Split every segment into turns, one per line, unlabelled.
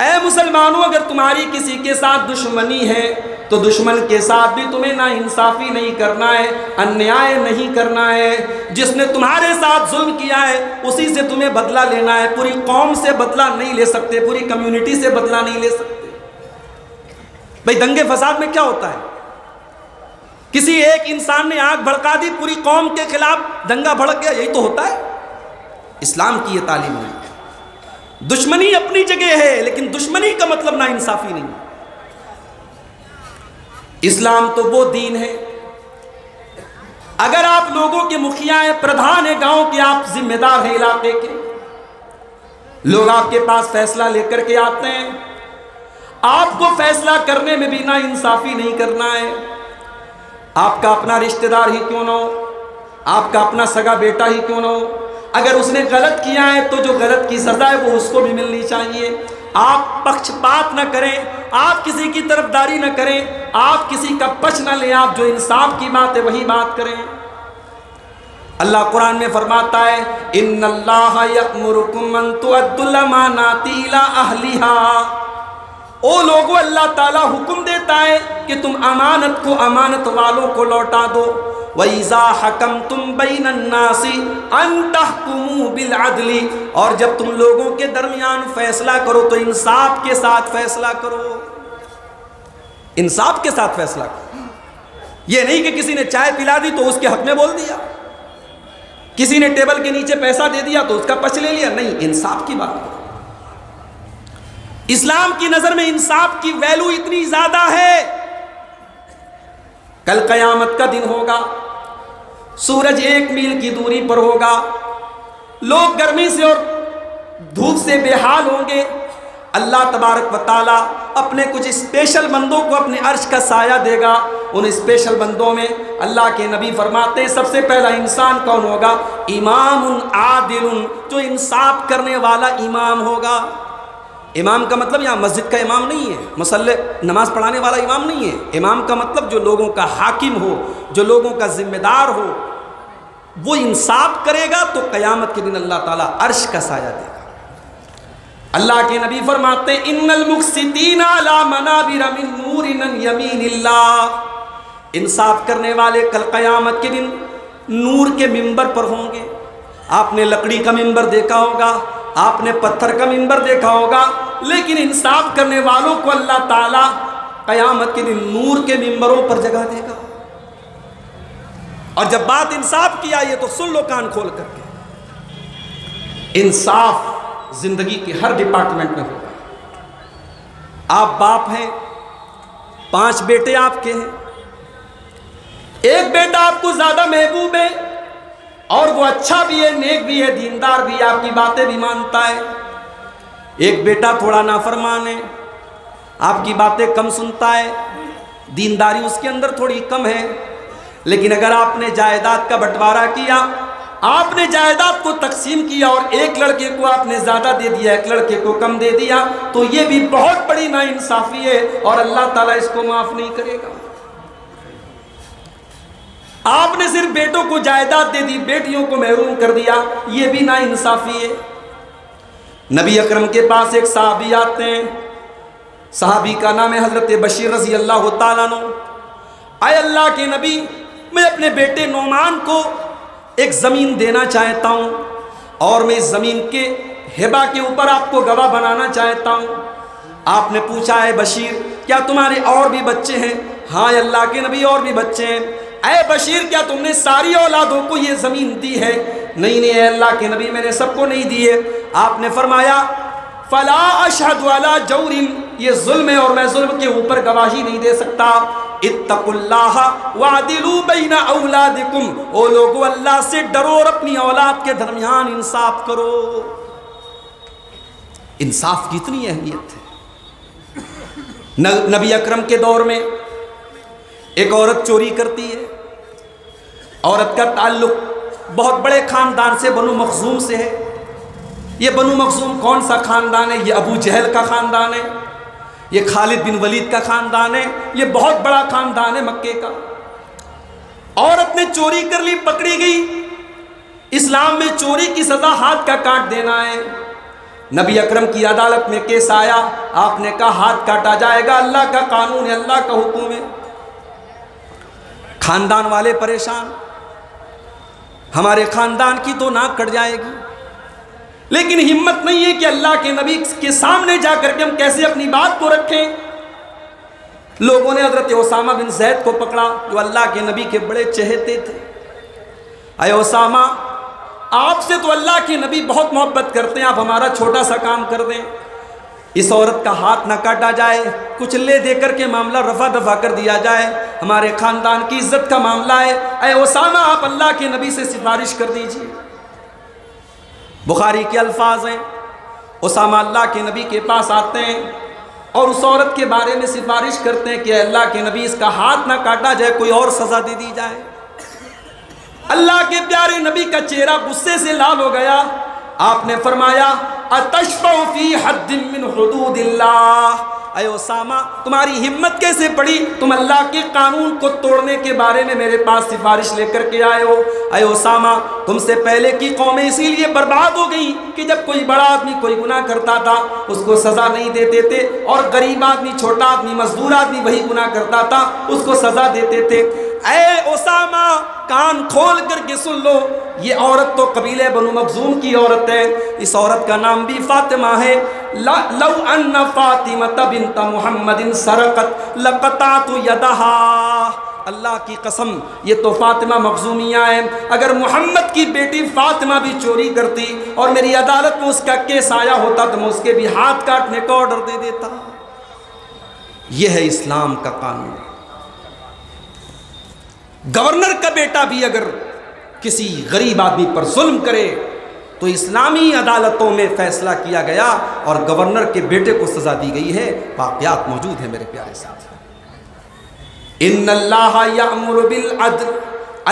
اے مسلمانوں، اگر تمہاری کسی کے ساتھ دشمنی ہے تو دشمن کے ساتھ بھی تمہیں ناانصافی نہیں کرنا ہے، انیائے نہیں کرنا ہے۔ جس نے تمہارے ساتھ ظلم کیا ہے اسی سے تمہیں بدلہ لینا ہے۔ پوری قوم سے بدلہ نہیں لے سکتے، پوری کمیونٹی سے بدلہ نہیں لے سکتے۔ بھئی دنگے فساد میں کیا ہوتا ہے؟ کسی ایک انسان نے آگ بھڑکا دی، پوری قوم کے خلاف دنگا بھڑک گیا، یہی تو ہوتا ہے۔ اسلام کی یہ تعلیم نہیں ہے۔ دشمنی اپنی جگہ ہے، لیکن دشمنی کا مطلب ناانصافی نہیں۔ اسلام تو وہ دین ہے، اگر آپ لوگوں کے مکھیا ہیں، پردھان ہیں گاؤں کے، آپ ذمہ دار ہیں علاقے کے، لوگ آپ کے پاس فیصلہ لے کر کے آتے ہیں، آپ کو فیصلہ کرنے میں بھی ناانصافی نہیں کرنا ہے۔ آپ کا اپنا رشتہ دار ہی کیوں نہ ہو، آپ کا اپنا سگا بیٹا ہی کیوں نہ ہو، اگر اس نے غلط کیا ہے تو جو غلط کی سزا ہے وہ اس کو بھی ملنی چاہیے۔ آپ پکش پات نہ کریں، آپ کسی کی طرفداری نہ کریں، آپ کسی کا پچھ نہ لیں، آپ جو انصاف کی بات ہے وہی بات کریں۔ اللہ قرآن میں فرماتا ہے ان اللہ یأمرکم ان تؤدوا الامانات الی اہلھا۔ او لوگو، اللہ تعالیٰ حکم دیتا ہے کہ تم امانت کو امانت والوں کو لوٹا دو۔ وَإِذَا حَكَمْتُمْ بَيْنَ النَّاسِ أَن تَحْكُمُوا بِالْعَدْلِ، اور جب تم لوگوں کے درمیان فیصلہ کرو تو انصاف کے ساتھ فیصلہ کرو۔ انصاف کے ساتھ فیصلہ کرو، یہ نہیں کہ کسی نے چائے پلا دی تو اس کے حق میں بول دیا، کسی نے ٹیبل کے نیچے پیسہ دے دیا تو اس کا پچ لے لیا، نہیں، انصاف کی بات کرو۔ اسلام کی نظر میں انصاف کی ویلو اتنی زیادہ ہے، کل قیامت کا دن ہوگا، سورج 1 میل کی دوری پر ہوگا، لوگ گرمی سے اور دھوپ سے بے حال ہوں گے، اللہ تبارک و تعالیٰ اپنے کچھ اسپیشل بندوں کو اپنے عرش کا سایہ دے گا۔ ان اسپیشل بندوں میں اللہ کے نبی فرماتے ہیں سب سے پہلا انسان کون ہوگا؟ امام عادل، جو انصاف کرنے والا امام ہوگا۔ امام کا مطلب یہاں مسجد کا امام نہیں ہے، مصلی نماز پڑھانے والا امام نہیں ہے۔ امام کا مطلب جو لوگوں کا حاکم ہو، جو لوگوں کا ذمہ دار ہو، وہ انصاف کرے گا تو قیامت کے دن اللہ تعالیٰ عرش کا سایہ دے گا۔ اللہ کے نبی فرماتے ہیں ان المقسطین علی منابر من نور عن یمین اللہ، انصاف کرنے والے کل قیامت کے دن نور کے منبر پر ہوں گے۔ آپ نے لکڑی کا منبر دیکھا ہوگا، آپ نے پتھر کا منبر دیکھا ہوگا، لیکن انصاف کرنے والوں کو اللہ تعالیٰ قیامت کے دن نور کے منبروں پر جگہ دے گا۔ اور جب بات انصاف کی آئی ہے تو سن لو کان کھول کر کے، انصاف زندگی کے ہر ڈپارٹمنٹ میں ہوگا۔ آپ باپ ہیں، 5 بیٹے آپ کے ہیں، ایک بیٹا آپ کو زیادہ محبوب ہے اور وہ اچھا بھی ہے، نیک بھی ہے، دیندار بھی ہے، آپ کی باتیں بھی مانتا ہے۔ ایک بیٹا تھوڑا نافرمان ہے، آپ کی باتیں کم سنتا ہے، دینداری اس کے اندر تھوڑی کم ہے۔ لیکن اگر آپ نے جائیداد کا بٹوارا کیا، آپ نے جائیداد کو تقسیم کیا اور ایک لڑکے کو آپ نے زیادہ دے دیا، ایک لڑکے کو کم دے دیا، تو یہ بھی بہت بڑی ناانصافی ہے اور اللہ تعالیٰ اس کو معاف نہیں کرے گا۔ آپ نے صرف بیٹوں کو جائیداد دے دی، بیٹیوں کو محروم کر دیا، یہ بھی ناانصافی ہے۔ نبی اکرم کے پاس ایک صحابی آتے ہیں، صحابی کا نام ہے حضرت بشیر رضی اللہ تعالیٰ عنہ۔ اے اللہ کے نبی، میں اپنے بیٹے نعمان کو ایک زمین دینا چاہتا ہوں اور میں اس زمین کے ہبہ کے اوپر آپ کو گواہ بنانا چاہتا ہوں۔ آپ نے پوچھا ہے بشیر کیا تمہارے اور بھی بچے ہیں؟ ہاں اللہ کے نبی اور بھی بچے ہیں۔ اے بشیر کیا تم نے ساری اولادوں کو یہ زمین دی ہے؟ نہیں نہیں اے اللہ کے نبی میں نے سب کو نہیں دی ہے۔ آپ نے فرمایا فلا اشہد علی جور، یہ ظلم ہے اور میں ظلم کے اوپر گواہی نہیں دے سکتا۔ اتقوا اللہ وعدلوا بین اولادکم، او لوگو اللہ سے ڈرو اور اپنی اولاد کے درمیان انصاف کرو۔ انصاف کی اتنی اہمیت ہے۔ نبی اکرم کے دور میں ایک عورت چوری کرتی ہے، عورت کا تعلق بہت بڑے خاندان سے، بنو مخزوم سے ہے۔ یہ بنو مخزوم کون سا خاندان ہے؟ یہ ابو جہل کا خاندان ہے، یہ خالد بن ولید کا خاندان ہے، یہ بہت بڑا خاندان ہے مکے کا۔ عورت نے چوری کر لی، پکڑی گئی۔ اسلام میں چوری کی سزا ہاتھ کا کاٹ دینا ہے، نبی اکرم کی عدالت میں کیس آیا، آپ نے کہا ہاتھ کاٹا جائے گا، اللہ کا قانون ہے، اللہ کا حکم ہے۔ خاندان والے پریشان، ہمارے خاندان کی تو ناک کٹ جائے گی، لیکن ہمت نہیں ہے کہ اللہ کے نبی کے سامنے جا کر کے ہم کیسے اپنی بات کو رکھیں۔ لوگوں نے حضرت اسامہ بن زید کو پکڑا جو اللہ کے نبی کے بڑے چہیتے تھے۔ اے اسامہ، آپ سے تو اللہ کے نبی بہت محبت کرتے ہیں، آپ ہمارا چھوٹا سا کام کر دیں، اس عورت کا ہاتھ نہ کاٹا جائے، کچھ لے دے کر کے معاملہ رفع دفع کر دیا جائے، ہمارے خاندان کی عزت کا معاملہ ہے۔ اے اسامہ، آپ اللہ کے نبی سے سفارش کر دیجئے۔ بخاری کے الفاظ ہیں، اسامہ اللہ کے نبی کے پاس آتے ہیں اور اس عورت کے بارے میں سفارش کرتے ہیں کہ اللہ کے نبی اس کا ہاتھ نہ کاٹا جائے، کوئی اور سزا دے دی جائے۔ اللہ کے پیارے نبی کا چہرہ غصے سے لال ہو گیا، آپ نے فرمایا اتشفع فی حد من حدود اللہ، اے اسامہ تمہاری ہمت کیسے پڑی، تم اللہ کے قانون کو توڑنے کے بارے میں میرے پاس سفارش لے کر کے آئے ہو۔ اے اسامہ، تم سے پہلے کی قومیں اسی لیے برباد ہو گئیں کہ جب کوئی بڑا آدمی کوئی گناہ کرتا تھا اس کو سزا نہیں دیتے تھے، اور غریب آدمی، چھوٹا آدمی، مزدور آدمی وہی گناہ کرتا تھا اس کو سزا دیتے تھے۔ اے اسامہ، کان کھول کر کے سن لو، یہ عورت تو قبیلہ بنو مخزوم کی عورت ہے، اس عورت کا نام بھی فاطمہ ہے۔ لو ان فاطمہ بنت محمد سرقت لقطعت یدہا، اللہ کی قسم یہ تو فاطمہ مخزومیہ ہے، اگر محمد کی بیٹی فاطمہ بھی چوری کرتی اور میری عدالت میں اس کا کیس آیا ہوتا تو میں اس کے بھی ہاتھ کاٹنے کا آرڈر دے دیتا۔ یہ ہے اسلام کا قانون۔ گورنر کا بیٹا بھی اگر کسی غریب آدمی پر ظلم کرے تو اسلامی عدالتوں میں فیصلہ کیا گیا اور گورنر کے بیٹے کو سزا دی گئی ہے۔ واقعات موجود ہیں میرے پیارے ساتھی۔ ان اللہ یأمر بالعدل،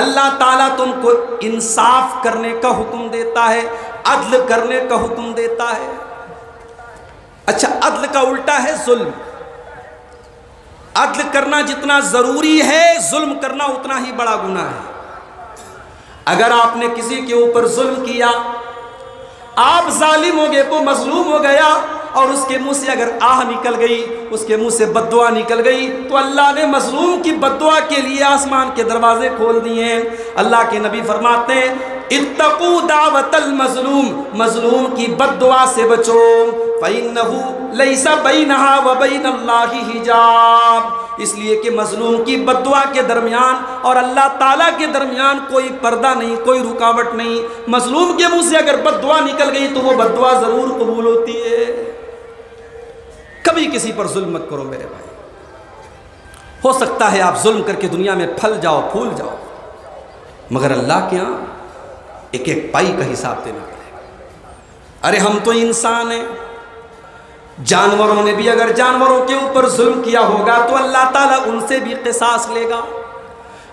اللہ تعالیٰ تم کو انصاف کرنے کا حکم دیتا ہے، عدل کرنے کا حکم دیتا ہے۔ اچھا، عدل کا الٹا ہے ظلم۔ عدل کرنا جتنا ضروری ہے، ظلم کرنا اتنا ہی بڑا گناہ ہے۔ اگر آپ نے کسی کے اوپر ظلم کیا، آپ ظالم ہو گئے، وہ مظلوم ہو گیا، اور اس کے منہ سے اگر آہ نکل گئی، اس کے منہ سے بد دعا نکل گئی، تو اللہ نے مظلوم کی بد دعا کے لیے آسمان کے دروازے کھول دیے ہیں۔ اللہ کے نبی فرماتے ہیں اتقوا دعوت المظلوم، مظلوم کی بد دعا سے بچو، فإنہ لیس بینہا وبین اللہ حجاب، اس لیے کہ مظلوم کی بد دعا کے درمیان اور اللہ تعالیٰ کے درمیان کوئی پردہ نہیں، کوئی رکاوٹ نہیں۔ مظلوم کے منہ سے اگر بد دعا نکل گئی تو وہ بد دعا ضرور قبول ہوتی ہے۔ کبھی کسی پر ظلم مت کرو میرے بھائی، ہو سکتا ہے آپ ظلم کر کے دنیا میں پھل جاؤ، پھول جاؤ، مگر اللہ کے ہاں ایک ایک پائی کا حساب دینا پڑے گا۔ ارے ہم تو انسان ہیں، جانوروں نے بھی اگر جانوروں کے اوپر ظلم کیا ہوگا تو اللہ تعالیٰ ان سے بھی قصاص لے گا۔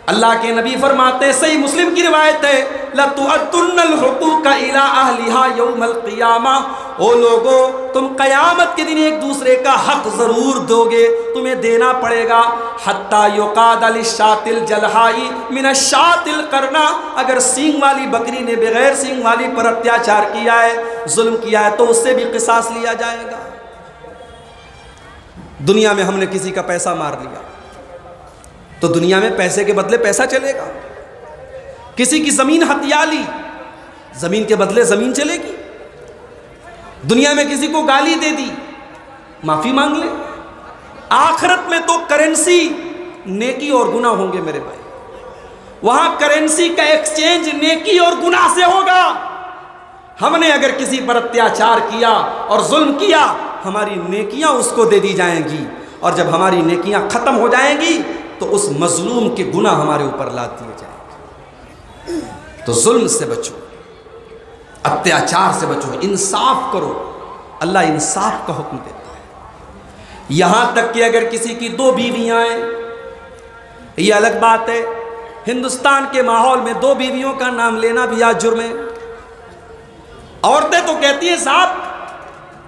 اللہ کے نبی فرماتے ہیں، صحیح مسلم کی روایت ہے، لَتُؤَدُّنَّ الْحُقُوقَ إِلَىٰ أَهْلِهَا يَوْمَ الْقِيَامَةِ، او لوگو تم قیامت کے دن ایک دوسرے کا حق ضرور دو گے، تمہیں دینا پڑے گا۔ حَتَّى يُقَادَ لِلشَّاةِ الْجَلْحَاءِ مِنَ الشَّاةِ الْقَرْنَىٰ، اگر سینگ والی بکری نے بغیر سینگ والی پر اتیاچار کیا ہے، ظلم کیا ہے، تو اس سے بھی قصاص لیا جائے گا۔ دنیا میں ہم نے کسی کا پیسہ مار لیا تو دنیا میں پیسے کے بدلے پیسہ چلے گا۔ کسی کی زمین ہتھیا لی، زمین کے بدلے زمین چلے گی۔ دنیا میں کسی کو گالی دے دی، معافی مانگ لے۔ آخرت میں تو کرنسی نیکی اور گناہ ہوں گے میرے بھائی، وہاں کرنسی کا ایکسچینج نیکی اور گناہ سے ہوگا۔ ہم نے اگر کسی پر اتیاچار کیا اور ظلم کیا، ہماری نیکیاں اس کو دے دی جائیں گی، اور جب ہماری نیکیاں ختم ہو جائیں گی تو اس مظلوم کے گناہ ہمارے اوپر لاد دیے جائیں گے۔ تو ظلم سے بچو، اتیاچار سے بچو، انصاف کرو، اللہ انصاف کا حکم دیتا ہے۔ یہاں تک کہ اگر کسی کی دو بیویاں ہیں، یہ الگ بات ہے، ہندوستان کے ماحول میں دو بیویوں کا نام لینا بھی آج جرم ہے۔ عورتیں تو کہتی ہیں صاحب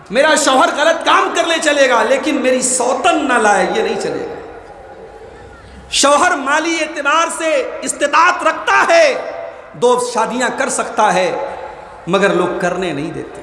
میرا شوہر غلط کام کر لے چلے گا لیکن میری سوتن نہ لائے، یہ نہیں چلے گا۔ شوہر مالی اعتبار سے استطاعت رکھتا ہے، دو شادیاں کر سکتا ہے، مگر لوگ کرنے نہیں دیتے۔